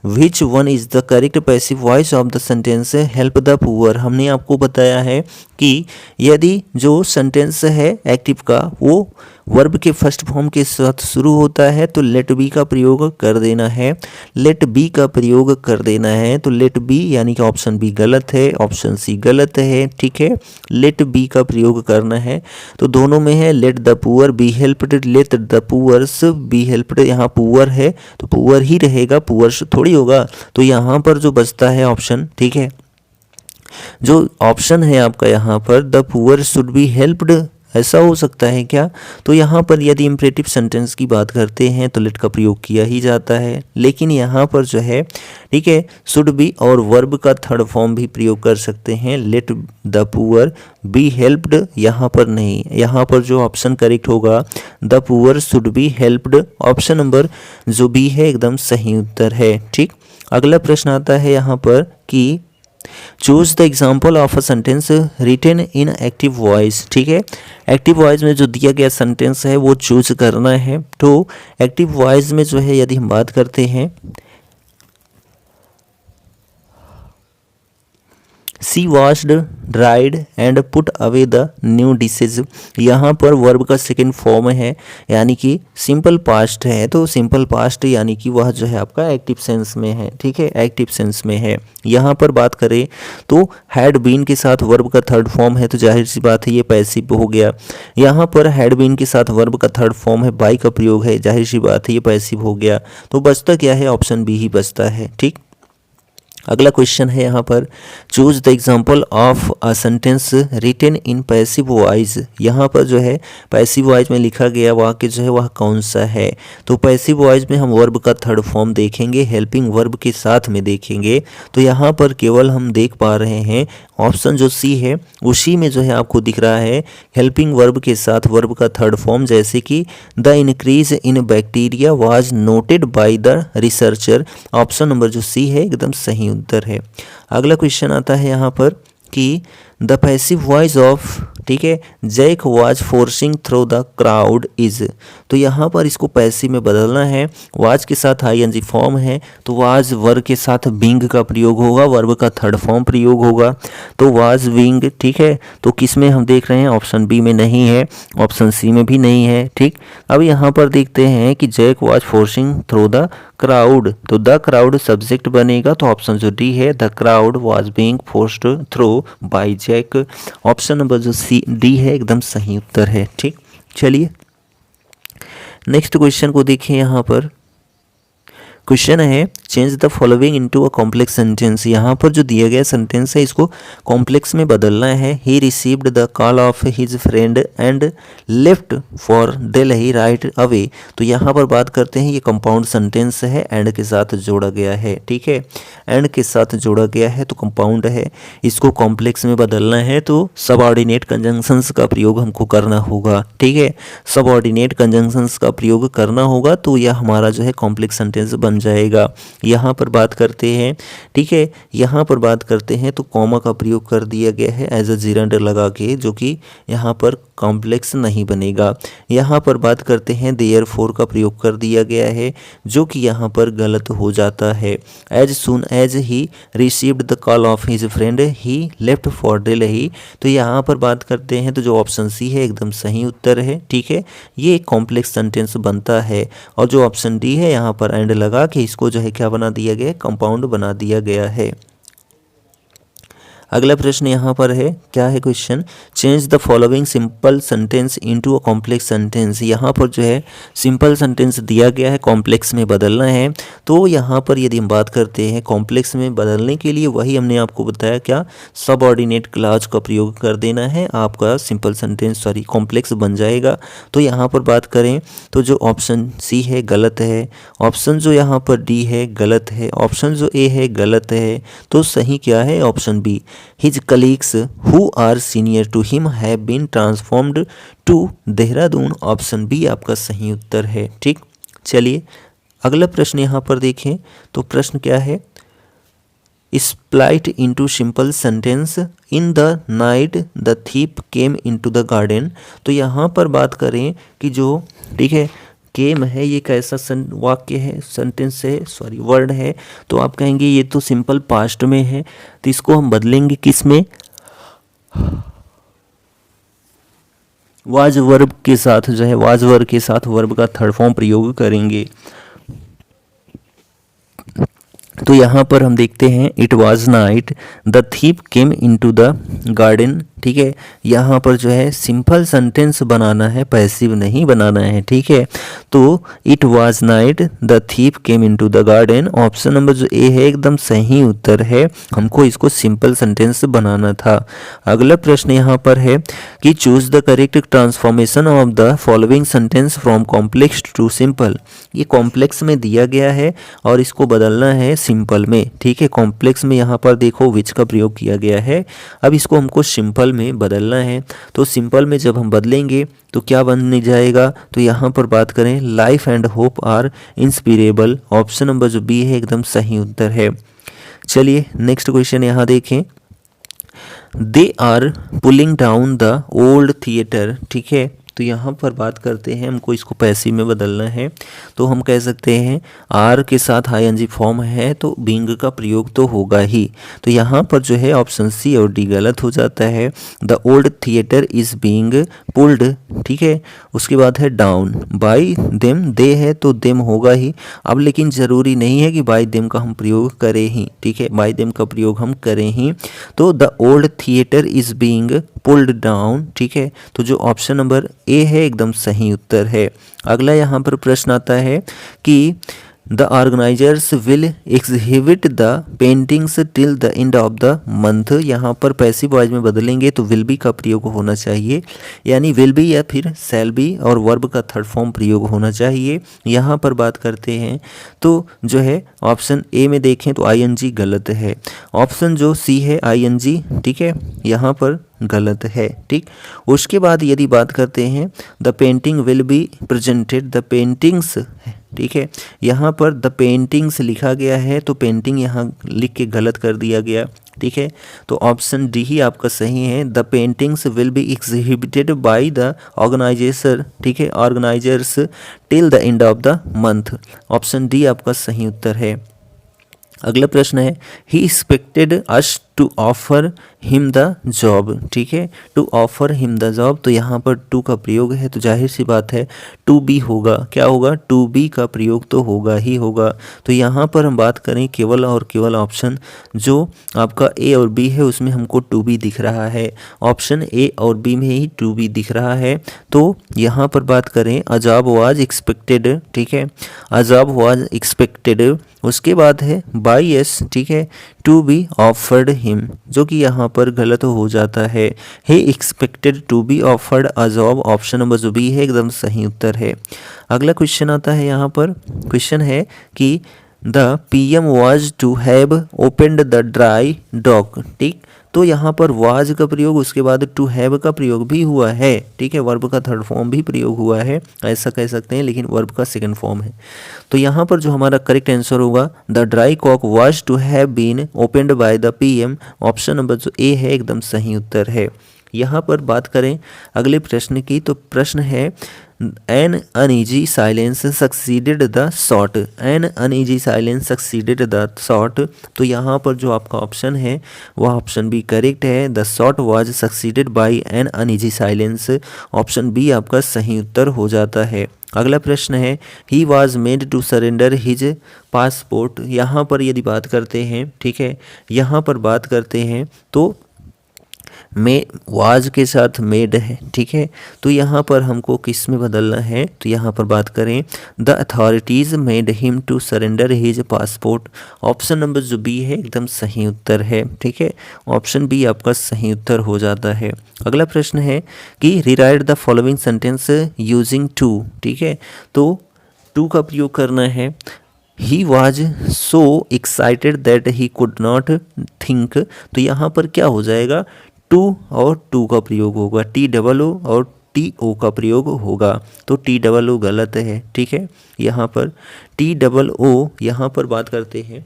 which one is the correct passive voice of the sentence help the poor. हमने आपको बताया है कि यदि जो सेंटेंस है एक्टिव का वो वर्ब के फर्स्ट फॉर्म के साथ शुरू होता है तो लेट बी का प्रयोग कर देना है, लेट बी का प्रयोग कर देना है। तो लेट बी यानी कि ऑप्शन बी गलत है, ऑप्शन सी गलत है, ठीक है, लेट बी का प्रयोग करना है। तो दोनों में है let the poor be helped, let the poors be helped. यहाँ पुअर है तो पुअर ही रहेगा, पुअर्स थोड़ी होगा। तो यहाँ पर जो बचता है ऑप्शन, ठीक है, जो ऑप्शन है आपका यहाँ पर the poor should be helped, ऐसा हो सकता है क्या। तो यहाँ पर यदि इम्परेटिव सेंटेंस की बात करते हैं तो लेट का प्रयोग किया ही जाता है, लेकिन यहाँ पर जो है, ठीक है, शुड बी और वर्ब का थर्ड फॉर्म भी प्रयोग कर सकते हैं, late the poor be helped. यहाँ पर नहीं, यहाँ पर जो ऑप्शन करेक्ट होगा the poor should be helped, option number जो बी है एकदम सही उत्तर है, ठीक। अगला प्रश्न आता है यहाँ पर कि choose the example of a sentence written in active voice, ठीक है, एक्टिव वॉइस में जो दिया गया सेंटेंस है वो चूज करना है। तो एक्टिव वॉइस में जो है यदि हम बात करते हैं she washed dried and put away the new dishes, यहाँ पर वर्ब का सेकेंड फॉर्म है यानी कि सिंपल पास्ट है। तो सिंपल पास्ट यानी कि वह जो है आपका एक्टिव सेंस में है, ठीक है, एक्टिव सेंस में है। यहाँ पर बात करें तो हैड बीन के साथ वर्ब का थर्ड फॉर्म है तो जाहिर सी बात है ये पैसिव हो गया। यहाँ पर हैड बीन के साथ वर्ब का थर्ड फॉर्म है, बाई का प्रयोग है, जाहिर सी बात है ये पैसिव हो गया। तो बचता क्या है, ऑप्शन बी ही बचता है, ठीक। अगला क्वेश्चन है यहाँ पर choose the example of a sentence written in passive voice. यहाँ पर जो है पैसिव वॉइस में लिखा गया वाक्य जो है वह कौन सा है। तो पैसिव वॉइस में हम वर्ब का थर्ड फॉर्म देखेंगे, हेल्पिंग वर्ब के साथ में देखेंगे। तो यहाँ पर केवल हम देख पा रहे हैं ऑप्शन जो सी है उसी में जो है आपको दिख रहा है हेल्पिंग वर्ब के साथ वर्ब का थर्ड फॉर्म, जैसे कि the increase in bacteria was noted by the researcher. Option number जो सी है एकदम सही उत्तर है। अगला क्वेश्चन आता है यहाँ पर कि द पैसिव वॉइस ऑफ, ठीक है, Jack was forcing through the crowd is. तो यहाँ पर इसको पैसिव में बदलना है, वाज के साथ आईएनजी फॉर्म है तो वाज वर्ब के साथ बींग का प्रयोग होगा, वर्ब का थर्ड फॉर्म प्रयोग होगा। तो वाज बींग, ठीक है, तो किस में हम देख रहे हैं, ऑप्शन बी में नहीं है, ऑप्शन सी में भी नहीं है, ठीक। अब यहाँ पर देखते हैं कि Jack was forcing through the crowd, तो द क्राउड सब्जेक्ट बनेगा तो ऑप्शन जो डी है the crowd was being forced through by Jack. Option number जो सी डी है एकदम सही उत्तर है, ठीक। चलिए नेक्स्ट क्वेश्चन को देखें यहाँ पर क्वेश्चन है change the following into a complex sentence. यहाँ पर जो दिया गया सेंटेंस है इसको कॉम्प्लेक्स में बदलना है। ही received the call of his friend and left for Delhi right away. तो यहाँ पर बात करते हैं, ये कंपाउंड सेंटेंस है, एंड के साथ जोड़ा गया है, ठीक है, एंड के साथ जोड़ा गया है तो कंपाउंड है। इसको कॉम्प्लेक्स में बदलना है तो सबऑर्डिनेट कंजंक्शंस का प्रयोग हमको करना होगा, ठीक है, सबऑर्डिनेट कंजंक्शंस का प्रयोग करना होगा तो यह हमारा जो है कॉम्प्लेक्स सेंटेंस बन जाएगा। यहाँ पर बात करते हैं, ठीक है, यहाँ पर बात करते हैं तो कॉमा का प्रयोग कर दिया गया है एज अ जिरेंडर लगा के, जो कि यहाँ पर कॉम्प्लेक्स नहीं बनेगा। यहाँ पर बात करते हैं देयरफॉर का प्रयोग कर दिया गया है जो कि यहाँ पर गलत हो जाता है। As soon as he received the call of his friend he left for Delhi. तो यहाँ पर बात करते हैं तो जो ऑप्शन सी है एकदम सही उत्तर है, ठीक है, ये एक कॉम्प्लेक्स सेंटेंस बनता है। और जो ऑप्शन डी है यहाँ पर एंड लगा के इसको जो है क्या बना दिया गया, कंपाउंड बना दिया गया है। अगला प्रश्न यहाँ पर है, क्या है question, change the following simple sentence into a complex sentence. यहाँ पर जो है सिंपल सेंटेंस दिया गया है, कॉम्प्लेक्स में बदलना है। तो यहाँ पर यदि हम बात करते हैं कॉम्प्लेक्स में बदलने के लिए, वही हमने आपको बताया क्या, सबऑर्डिनेट क्लॉज का प्रयोग कर देना है, आपका सिंपल सेंटेंस कॉम्प्लेक्स बन जाएगा। तो यहाँ पर बात करें तो जो ऑप्शन सी है गलत है, ऑप्शन जो यहाँ पर डी है गलत है, ऑप्शन जो ए है गलत है, तो सही क्या है, option B. His colleagues who are senior to him have been transformed to Dehradun. Option B आपका सही उत्तर है, ठीक। चलिए अगला प्रश्न यहाँ पर देखें तो प्रश्न क्या है, split into simple sentence in the night the thief came into the garden. तो यहाँ पर बात करें कि जो, ठीक है, केम है ये कैसा वाक्य है, सेंटेंस है, वर्ड है, तो आप कहेंगे ये तो सिंपल पास्ट में है, तो इसको हम बदलेंगे किस में, वाज वर्ब के साथ, जो है वाज वर्ब के साथ वर्ब का थर्ड फॉर्म प्रयोग करेंगे। तो यहाँ पर हम देखते हैं it was night the thief came into the garden, ठीक है, यहाँ पर जो है सिंपल सेंटेंस बनाना है, पैसिव नहीं बनाना है, ठीक है। तो it was night the thief came into the garden, option number जो ए है एकदम सही उत्तर है, हमको इसको सिंपल सेंटेंस बनाना था। अगला प्रश्न यहाँ पर है कि choose the correct transformation of the following sentence from complex to simple. ये कॉम्प्लेक्स में दिया गया है और इसको बदलना है सिंपल में, ठीक है, कॉम्प्लेक्स में यहाँ पर देखो विच का प्रयोग किया गया है, अब इसको हमको सिंपल में बदलना है। तो सिंपल में जब हम बदलेंगे तो क्या बन जाएगा, तो यहाँ पर बात करें life and hope are inspirable, option number जो बी है एकदम सही उत्तर है। चलिए नेक्स्ट क्वेश्चन यहाँ देखें, they are pulling down the old theatre, ठीक है, तो यहाँ पर बात करते हैं, हमको इसको पैसिव में बदलना है, तो हम कह सकते हैं आर के साथ आईएनजी फॉर्म है तो बीइंग का प्रयोग तो होगा ही। तो यहाँ पर जो है ऑप्शन सी और डी गलत हो जाता है। The old theatre is being pulled, ठीक है, उसके बाद है डाउन बाय देम, दे है तो देम होगा ही। अब लेकिन ज़रूरी नहीं है कि बाय देम का हम प्रयोग करें ही, ठीक है, बाय देम का प्रयोग हम करें ही। तो the old theatre is being pulled down, ठीक है, तो जो ऑप्शन नंबर ए है एकदम सही उत्तर है। अगला यहाँ पर प्रश्न आता है कि the organisers will exhibit the paintings till the end of the month. यहाँ पर पैसिव वॉइस में बदलेंगे तो विल बी का प्रयोग होना चाहिए, यानी विल बी या फिर शैल बी और वर्ब का थर्ड फॉर्म प्रयोग होना चाहिए। यहाँ पर बात करते हैं तो जो है ऑप्शन ए में देखें तो आईएनजी गलत है, ऑप्शन जो सी है आईएनजी, ठीक है, यहाँ पर गलत है, ठीक। उसके बाद यदि बात करते हैं the painting will be presented the paintings, ठीक है, यहाँ पर द पेंटिंग्स लिखा गया है तो पेंटिंग यहाँ लिख के गलत कर दिया गया, ठीक है, तो ऑप्शन डी ही आपका सही है। The paintings will be exhibited by the organisation, ठीक है, organisers till the end of the month, option D आपका सही उत्तर है। अगला प्रश्न है he expected us to offer him the job, ठीक है, to offer him the job. तो यहाँ पर टू का प्रयोग है तो जाहिर सी बात है टू बी होगा, क्या होगा, टू बी का प्रयोग तो होगा ही होगा। तो यहाँ पर हम बात करें केवल और केवल ऑप्शन जो आपका ए और बी है उसमें हमको टू बी दिख रहा है, ऑप्शन ए और बी में ही टू बी दिख रहा है। तो यहाँ पर बात करें अ जॉब वाज एक्सपेक्टेड, ठीक है, अ जॉब वाज एक्सपेक्टेड, उसके बाद है बाई एस, ठीक है, टू बी ऑफर्ड हिम, जो कि यहाँ पर गलत हो जाता है, he expected to be offered a job, option number जो बी है एकदम सही उत्तर है। अगला क्वेश्चन आता है, यहाँ पर क्वेश्चन है कि the PM was to have opened the dry dock, ठीक, तो यहाँ पर वाज का प्रयोग उसके बाद टू हैव का प्रयोग भी हुआ है, ठीक है, वर्ब का थर्ड फॉर्म भी प्रयोग हुआ है, ऐसा कह सकते हैं, लेकिन वर्ब का सेकंड फॉर्म है। तो यहाँ पर जो हमारा करेक्ट आंसर होगा the dry dock was to have been opened by the PM, option number जो ए है एकदम सही उत्तर है। यहाँ पर बात करें अगले प्रश्न की, तो प्रश्न है an uneasy silence succeeded the shot, an uneasy silence succeeded the shot. तो यहाँ पर जो आपका ऑप्शन है वह ऑप्शन बी करेक्ट है, the shot was succeeded by an uneasy silence, option B आपका सही उत्तर हो जाता है। अगला प्रश्न है he was made to surrender his passport, यहाँ पर यदि बात करते हैं, ठीक है, यहाँ पर बात करते हैं तो मे वाज के साथ मेड है, ठीक है, तो यहाँ पर हमको किस में बदलना है, तो यहाँ पर बात करें the authorities made him to surrender his passport, option number जो बी है एकदम सही उत्तर है, ठीक है, ऑप्शन बी आपका सही उत्तर हो जाता है। अगला प्रश्न है कि rewrite the following sentence using too, ठीक है, तो टू का प्रयोग करना है, he was so excited that he could not think, तो यहाँ पर क्या हो जाएगा, टू और टू का प्रयोग होगा, टी डबल ओ और टी ओ का प्रयोग होगा, तो टी डबल ओ गलत है, ठीक है, यहाँ पर टी डबल ओ यहाँ पर बात करते हैं,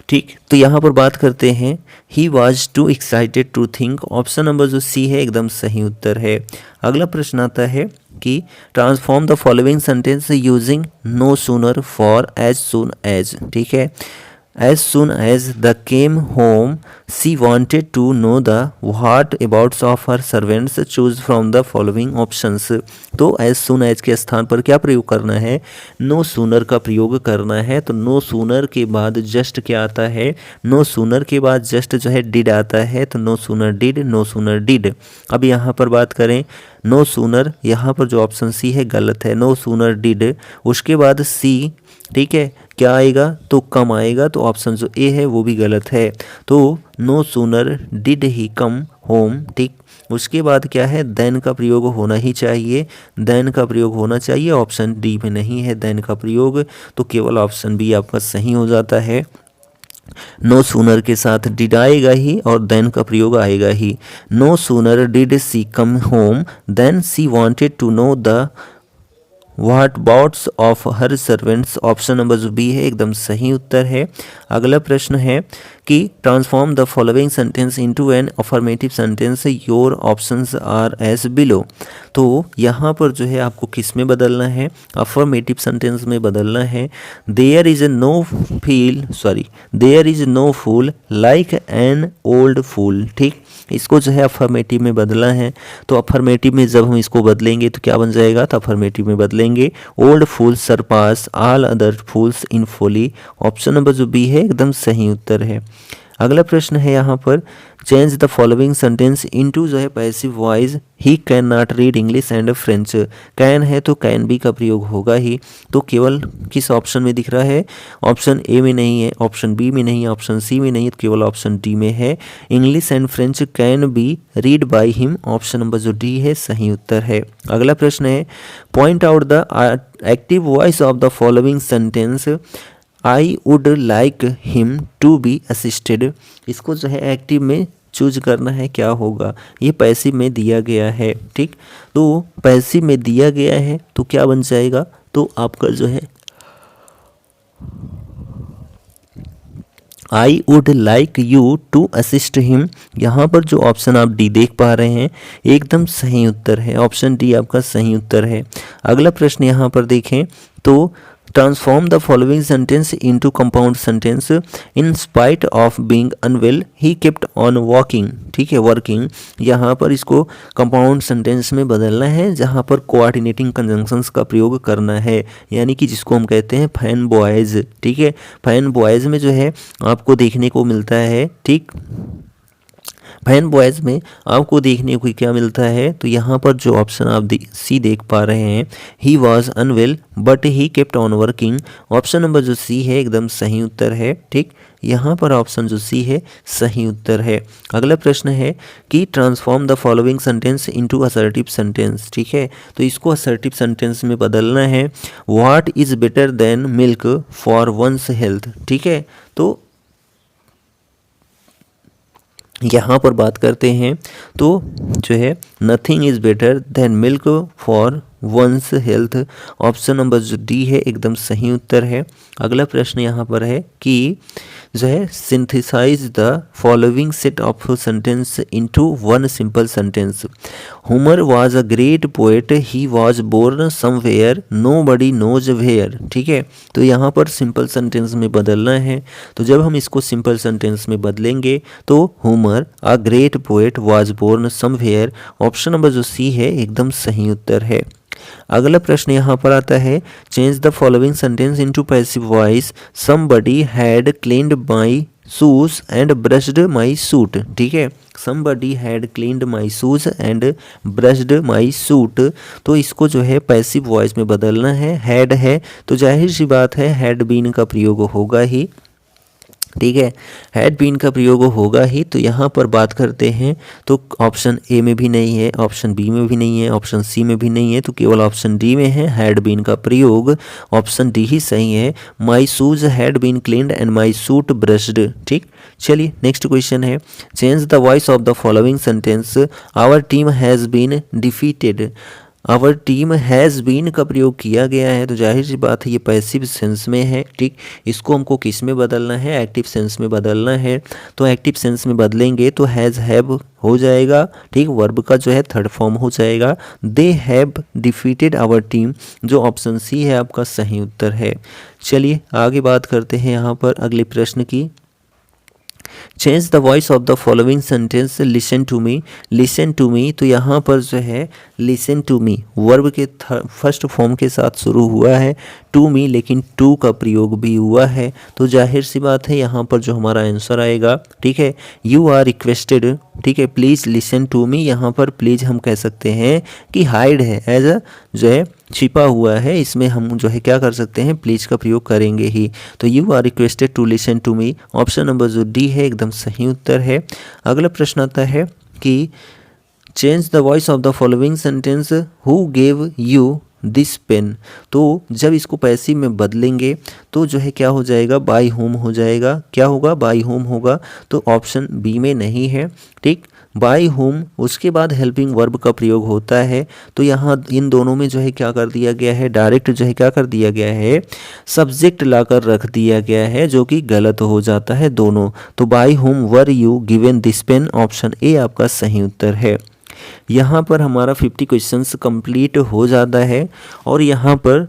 ठीक, तो यहाँ पर बात करते हैं he was too excited to think, option number जो सी है एकदम सही उत्तर है। अगला प्रश्न आता है कि transform the following sentence using no sooner for as soon as, ठीक है, as soon as the came home she wanted to know the whereabouts of her servants, choose from the following options। तो as soon as के स्थान पर क्या प्रयोग करना है, no sooner का प्रयोग करना है, तो no sooner के बाद just क्या आता है, no sooner के बाद just जो है did आता है, तो no sooner did, no sooner did। अब यहाँ पर बात करें no sooner, यहाँ पर जो ऑप्शन सी है गलत है, no sooner did, उसके बाद सी, ठीक है, क्या आएगा, तो कम आएगा, तो ऑप्शन जो ए है वो भी गलत है, तो no sooner did he come home, ठीक, उसके बाद क्या है, देन का प्रयोग होना ही चाहिए, देन का प्रयोग होना चाहिए, ऑप्शन डी में नहीं है देन का प्रयोग, तो केवल ऑप्शन बी आपका सही हो जाता है। नो सूनर के साथ डिड आएगा ही और देन का प्रयोग आएगा ही, no sooner did she come home then she wanted to know the whereabouts of her servants, option number जो बी है एकदम सही उत्तर है। अगला प्रश्न है कि transform the following sentence into an affirmative sentence, your options are as below. तो यहाँ पर जो है आपको किस में बदलना है, अफर्मेटिव सेंटेंस में बदलना है, there is no fool like an old fool, ठीक, इसको जो है अफर्मेटिव में बदलना है, तो अफर्मेटिव में जब हम इसको बदलेंगे तो क्या बन जाएगा, तो अफर्मेटिव में बदलेंगे ओल्ड फूल्स सरपास ऑल अदर फूल्स इन फोली, ऑप्शन नंबर जो बी है एकदम सही उत्तर है। अगला प्रश्न है यहाँ पर change the following sentence into जो है passive voice, he can not read English and French, can है तो कैन बी का प्रयोग होगा ही, तो केवल किस ऑप्शन में दिख रहा है, ऑप्शन ए में नहीं है, ऑप्शन बी में नहीं है, ऑप्शन सी में नहीं है, तो केवल ऑप्शन डी में है, English and French can be read by him, option number जो डी है सही उत्तर है। अगला प्रश्न है point out the active voice of the following sentence, I would like him to be assisted, इसको जो है एक्टिव में चूज करना है, क्या होगा, ये पैसिव में दिया गया है, ठीक, तो पैसिव में दिया गया है तो क्या बन जाएगा, तो आपका जो है I would like you to assist him, यहाँ पर जो ऑप्शन आप डी देख पा रहे हैं एकदम सही उत्तर है, ऑप्शन डी आपका सही उत्तर है। अगला प्रश्न यहाँ पर देखें तो transform the following sentence into compound sentence. In spite of being unwell he kept on walking, ठीक है, वर्किंग। यहाँ पर इसको कंपाउंड सेंटेंस में बदलना है जहाँ पर कोऑर्डिनेटिंग कंजंक्शंस का प्रयोग करना है, यानी कि जिसको हम कहते हैं फैन बॉयज़, ठीक है। फैन बॉयज़ में जो है आपको देखने को मिलता है, ठीक, फैन बॉयज़ में आपको देखने को क्या मिलता है, तो यहाँ पर जो ऑप्शन आप सी देख पा रहे हैं, he was unwell but he kept on working. Option number जो सी है एकदम सही उत्तर है, ठीक। यहाँ पर ऑप्शन जो सी है सही उत्तर है। अगला प्रश्न है कि transform the following sentence into assertive sentence, ठीक है। तो इसको असर्टिव सेंटेंस में बदलना है। What is better than milk for one's health, ठीक है। तो यहाँ पर बात करते हैं तो जो है nothing is better than milk for one's health. Option number जो डी है एकदम सही उत्तर है। अगला प्रश्न यहाँ पर है कि जो है synthesize the following set of sentence into one simple sentence. Homer was a great poet, he was born somewhere, nobody knows where, ठीक है। तो यहाँ पर सिंपल सेंटेंस में बदलना है। तो जब हम इसको सिंपल सेंटेंस में बदलेंगे तो Homer a great poet was born somewhere. Option number जो सी है एकदम सही उत्तर है। अगला प्रश्न यहाँ पर आता है change the following sentence into passive voice. Somebody had cleaned my shoes and brushed my suit, ठीक है। Somebody had cleaned my shoes and brushed my suit. तो इसको जो है पैसिव वॉइस में बदलना है। हैड है तो जाहिर सी बात है हैड बीन का प्रयोग होगा ही, ठीक है, हैड बीन का प्रयोग होगा ही। तो यहाँ पर बात करते हैं तो ऑप्शन ए में भी नहीं है, ऑप्शन बी में भी नहीं है, ऑप्शन सी में भी नहीं है, तो केवल ऑप्शन डी में है हैड बीन का प्रयोग। ऑप्शन डी ही सही है। My shoes had been cleaned and my suit brushed, ठीक। चलिए नेक्स्ट क्वेश्चन है change the voice of the following sentence. Our team has been defeated. Our team has been का प्रयोग किया गया है तो जाहिर सी बात है ये पैसिव सेंस में है, ठीक। इसको हमको किस में बदलना है, एक्टिव सेंस में बदलना है। तो एक्टिव सेंस में बदलेंगे तो हैज़ हैव हो जाएगा, ठीक। वर्ब का जो है थर्ड फॉर्म हो जाएगा। They have defeated our team, जो ऑप्शन सी है आपका सही उत्तर है। चलिए आगे बात करते हैं यहाँ पर अगले प्रश्न की। Change the voice of the following sentence. Listen to me. Listen to me, तो यहाँ पर जो है लिसन टू मी वर्ब के फर्स्ट फॉर्म के साथ शुरू हुआ है टू मी, लेकिन टू का प्रयोग भी हुआ है। तो जाहिर सी बात है यहाँ पर जो हमारा आंसर आएगा, ठीक है, यू आर रिक्वेस्टेड, ठीक है, प्लीज़ लिसन टू मी। यहाँ पर प्लीज़ हम कह सकते हैं कि हाइड है, एज अ जो है छिपा हुआ है, इसमें हम जो है क्या कर सकते हैं प्लीज़ का प्रयोग करेंगे ही। तो you are requested to listen to me. Option number जो डी है एकदम सही उत्तर है। अगला प्रश्न आता है कि change the voice of the following sentence. Who gave you this pen. तो जब इसको पैसिव में बदलेंगे तो जो है क्या हो जाएगा, बाय होम हो जाएगा। क्या होगा, बाय होम होगा। तो ऑप्शन बी में नहीं है, ठीक। बाय होम उसके बाद हेल्पिंग वर्ब का प्रयोग होता है। तो यहाँ इन दोनों में जो है क्या कर दिया गया है, डायरेक्ट जो है क्या कर दिया गया है, सब्जेक्ट लाकर रख दिया गया है, जो कि गलत हो जाता है दोनों। तो by whom were you given this pen, option A आपका सही उत्तर है। यहाँ पर हमारा 50 क्वेश्चंस कंप्लीट हो जाता है और यहाँ पर,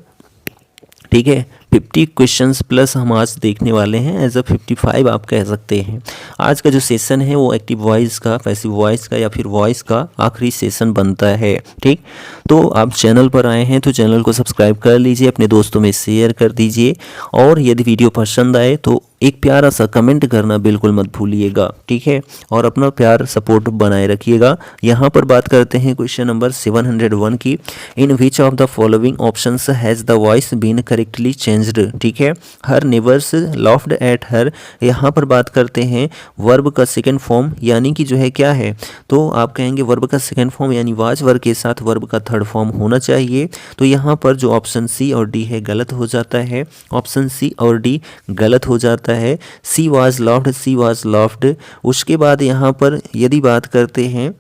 ठीक है, 50 क्वेश्चंस प्लस हम आज देखने वाले हैं, एज अ 55 आप कह सकते हैं। आज का जो सेशन है वो एक्टिव वॉइस का, पैसिव वॉइस का या फिर वॉइस का आखिरी सेशन बनता है, ठीक। तो आप चैनल पर आए हैं तो चैनल को सब्सक्राइब कर लीजिए, अपने दोस्तों में शेयर कर दीजिए और यदि वीडियो पसंद आए तो एक प्यारा सा कमेंट करना बिल्कुल मत भूलिएगा, ठीक है, और अपना प्यार सपोर्ट बनाए रखिएगा। यहाँ पर बात करते हैं क्वेश्चन नंबर 701 की। In which of the following options has the voice been correctly changed, ठीक है। Her neighbours laughed at her. यहाँ पर बात करते हैं वर्ब का सेकेंड फॉर्म, यानी कि जो है क्या है, तो आप कहेंगे वर्ब का सेकेंड फॉर्म यानी वाज वर्ब के साथ वर्ब का थर्ड फॉर्म होना चाहिए। तो यहाँ पर जो ऑप्शन सी और डी है गलत हो जाता है। ऑप्शन सी और डी गलत हो जाता है। She was laughed, she was laughed. उसके बाद यहाँ पर यदि बात करते हैं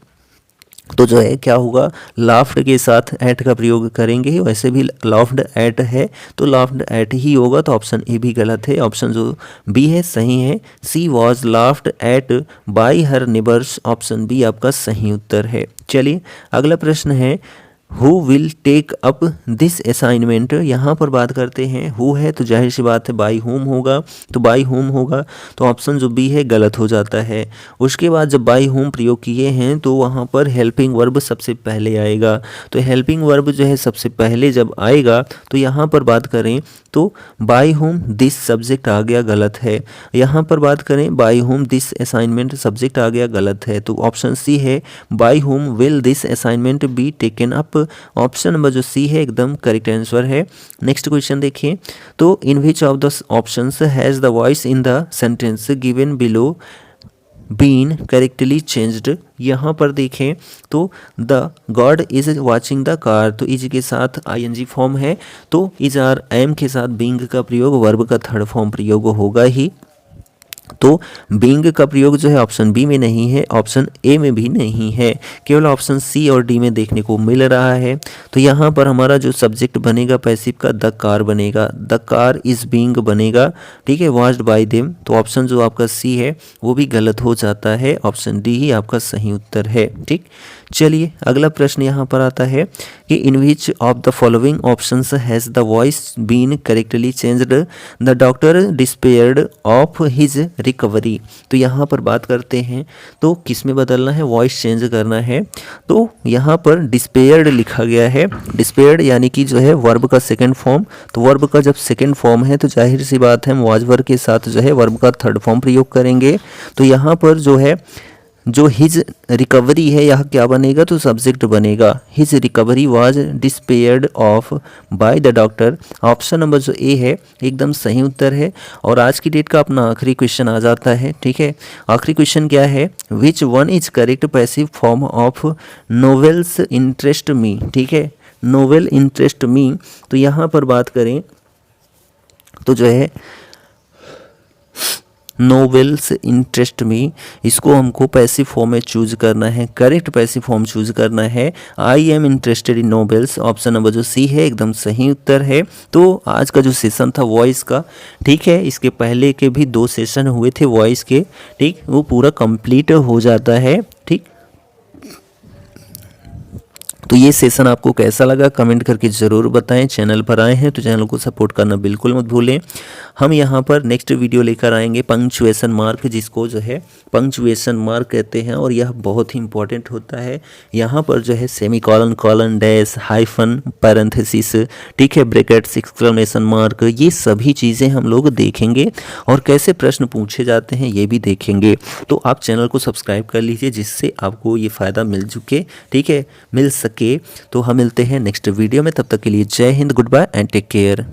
तो जो है क्या होगा, लाफ्ड के साथ एट का प्रयोग करेंगे, वैसे भी लाफ्ड एट है तो लाफ्ड एट ही होगा। तो ऑप्शन ए भी गलत है, ऑप्शन जो बी है सही है। She was laughed at by her neighbours, option B आपका सही उत्तर है। चलिए अगला प्रश्न है who will take up this assignment, यहाँ पर बात करते हैं हु है तो जाहिर सी बात है बाई होम होगा, तो बाई होम होगा तो ऑप्शन जो बी है गलत हो जाता है। उसके बाद जब बाई होम प्रयोग किए हैं तो वहाँ पर हेल्पिंग वर्ब सबसे पहले आएगा, तो हेल्पिंग वर्ब जो है सबसे पहले जब आएगा तो यहाँ पर बात करें तो बाई होम दिस सब्जेक्ट आ गया, गलत है। यहाँ पर बात करें by whom this assignment subject आ गया, गलत है। तो ऑप्शन सी है by whom will this assignment be taken up, option number जो सी है एकदम करेक्ट आंसर है। नेक्स्ट क्वेश्चन देखिए, तो in which of the options has the voice in the sentence given below been correctly changed, यहाँ पर देखें तो the God is watching the car, तो इज के साथ आईएनजी फॉर्म है, तो इज आर एम के साथ बींग का प्रयोग वर्ब का थर्ड फॉर्म प्रयोग होगा ही। तो बीइंग का प्रयोग जो है ऑप्शन बी में नहीं है, ऑप्शन ए में भी नहीं है, केवल ऑप्शन सी और डी में देखने को मिल रहा है। तो यहाँ पर हमारा जो सब्जेक्ट बनेगा पैसिव का द कार बनेगा, द कार इज बीइंग बनेगा, ठीक है, वॉच्ड बाय देम। तो ऑप्शन जो आपका सी है वो भी गलत हो जाता है, ऑप्शन डी ही आपका सही उत्तर है। ठीक, चलिए अगला प्रश्न यहाँ पर आता है कि in which of the following options has the voice been correctly changed, the doctor despaired of his recovery. तो यहाँ पर बात करते हैं तो किस में बदलना है, वॉइस चेंज करना है, तो यहाँ पर डिस्पेयर्ड लिखा गया है। डिस्पेयर्ड यानी कि जो है वर्ब का सेकंड फॉर्म, तो वर्ब का जब सेकंड फॉर्म है तो जाहिर सी बात है हम वाज वर्ब के साथ जो है वर्ब का थर्ड फॉर्म प्रयोग करेंगे। तो यहाँ पर जो है जो हिज रिकवरी है यहाँ क्या बनेगा, तो सब्जेक्ट बनेगा, his recovery was despaired of by the doctor. Option number जो ए है एकदम सही उत्तर है। और आज की डेट का अपना आखिरी क्वेश्चन आ जाता है, ठीक है। आखिरी क्वेश्चन क्या है, which one is correct passive form of novels interest me, ठीक है, नोवेल इंटरेस्ट मी। तो यहाँ पर बात करें तो जो है नोवेल्स इंटरेस्ट मी, इसको हमको पैसिव फॉर्म में चूज करना है, करेक्ट पैसिव फॉर्म चूज करना है, I am interested in novels. Option number जो सी है एकदम सही उत्तर है। तो आज का जो सेशन था वॉइस का, ठीक है, इसके पहले के भी 2 सेशन हुए थे वॉइस के, ठीक, वो पूरा कंप्लीट हो जाता है। ठीक, तो ये सेशन आपको कैसा लगा कमेंट करके ज़रूर बताएं। चैनल पर आए हैं तो चैनल को सपोर्ट करना बिल्कुल मत भूलें। हम यहाँ पर नेक्स्ट वीडियो लेकर आएंगे पंक्चुएशन मार्क, जिसको जो है पंक्चुएशन मार्क कहते हैं, और यह बहुत ही इंपॉर्टेंट होता है। यहाँ पर जो है semicolon, colon, dash, hyphen, parenthesis, ठीक है, ब्रैकेट्स, एक्सक्लेमेशन मार्क, ये सभी चीज़ें हम लोग देखेंगे और कैसे प्रश्न पूछे जाते हैं ये भी देखेंगे। तो आप चैनल को सब्सक्राइब कर लीजिए जिससे आपको ये फ़ायदा मिल चुके, ठीक है, मिल सके। तो हम मिलते हैं नेक्स्ट वीडियो में, तब तक के लिए Jai Hind, goodbye and take care.